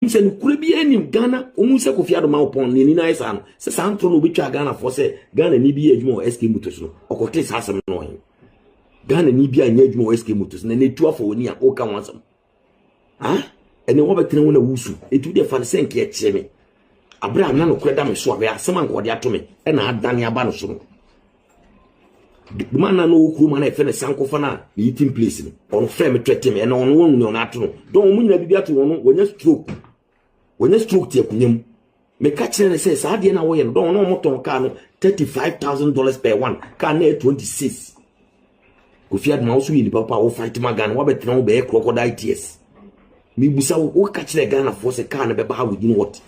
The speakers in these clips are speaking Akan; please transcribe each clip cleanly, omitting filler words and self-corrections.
se no kure bi anim Ghana omu se Kofi Addo ma opon ni na isa no se santro no betwa Ghana for se Ghana ni bi adwuma o SK Motors no okote sasem no hin Ghana ni bi anya adwuma o SK Motors na netu afọ oni a o ka wansam ene wo betene wo na wusu etu de fa se nke e che me Abraham na no kure da me so abe asem anko de atome e na adane aba no so no the man na no kuru man e fe ne sankofa na eating place no on frame twete me na on wonu na ato no don mu nyina bibia to wono wonya stroke tie kunyam me ka kire ne say sa de na wo ye no don no moton ka no $35,000 per one ka na 26 Kofi Addo ma so yi ni papa wo fight magan wo betena wo be crocodile tears mi busa wo ka kire Ghana for se ka na be ba within what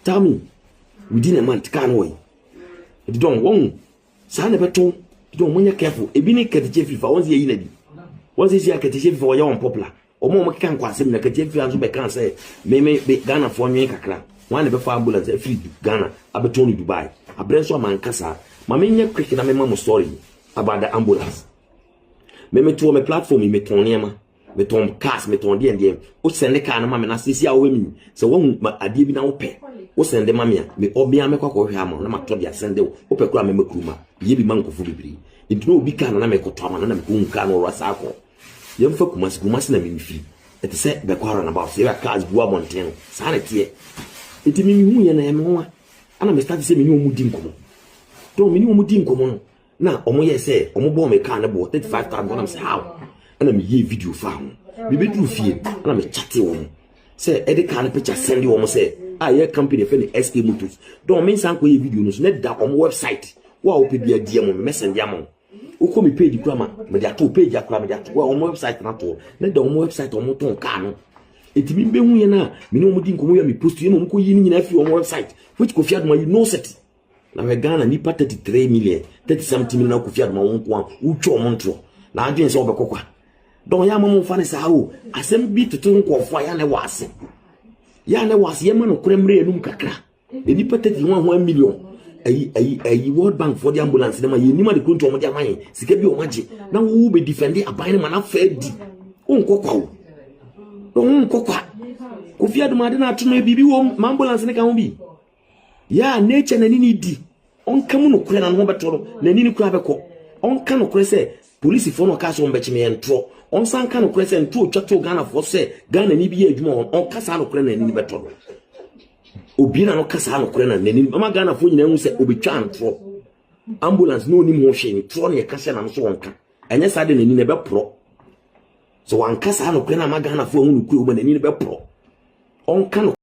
tell me within a month ka no we don won sa na beto don't when you're careful, a bini catch for once a year. Once is your catch for your own popular. Or more can quite similar catch and be can say, may be Ghana for me cacra. One of the ambulance, a free Ghana, Abertoni Dubai, a Brenso man Casa, Mamma cricket and mamma story about the ambulance. Meme to my platform in Metoniama, Meton cast Meton DM, or send the can of mamma and see our women. So one a div now pay. O send the mamma, me obia me kwa hammer, na matodia send the opekura me kuma. Ye bi manko fu bibiri. Into no bi kana na me kotama na me kunka no rasako. Ye mfa kumasi na me fi. Ete se be kwara na ba se ya cars bua bonten. Sa na tie. Enti mi hu ye na ye me ho. Ana me start se me ni omu di nkomo. To me ni omu di nkomo no. Na omo ye se omo bo me kan na bo 35,000 na me se how. Ana me ye video fa ho. Me be dru fie. Ana me chatte wo. Se e de kan picture send wo mo se aye company fe ni SK Motors don me san ko ye video no so na da on website wa o pe bia die mo messenger mo o ko mi page kura ma me dia to page akura me dia to wa on website na to na da on website on ton ka no etimi be hu ye na me no mo di nkomo ya me post ye no mo ko yi ni na fi on website which Kofi Addo ma you know set na we Ghana ni pa 33 million 30 something million na Kofi Addo ma won ko u twa mo ntro na adwen se obekokwa don ya mo fa ne sa o asem bi tutu nkofo ya na wase ya na wase ye ma no kremre enum kakra eni pa 31 million ayi World Bank for the ambulance na ma ye ni ma de kuntu omo dia man sika bi o maje na wo be defend aban ne ma na fa di onkokwa o onkokwa Kofi Addo ma de na atono bibi wo ambulance ne ka ho bi ya nature na ni di onka mu no kure na no betoro na ni kura beko onka no kure se police for no ka so mbechi me entro on san ka no kure se ntro twato Ghana for se Ghana ni bi adwuma on ka sa no kure na ni betoro obi na no kasa no kure na nani mama Ghana fo nyina hu se obetwa antro ambulance no ni mo hwe ni tro ne kasa na so wonka enye sa de nani ne be pro so wan kasa no kure na mama Ghana fo hu no kure o nani ne be pro on ka no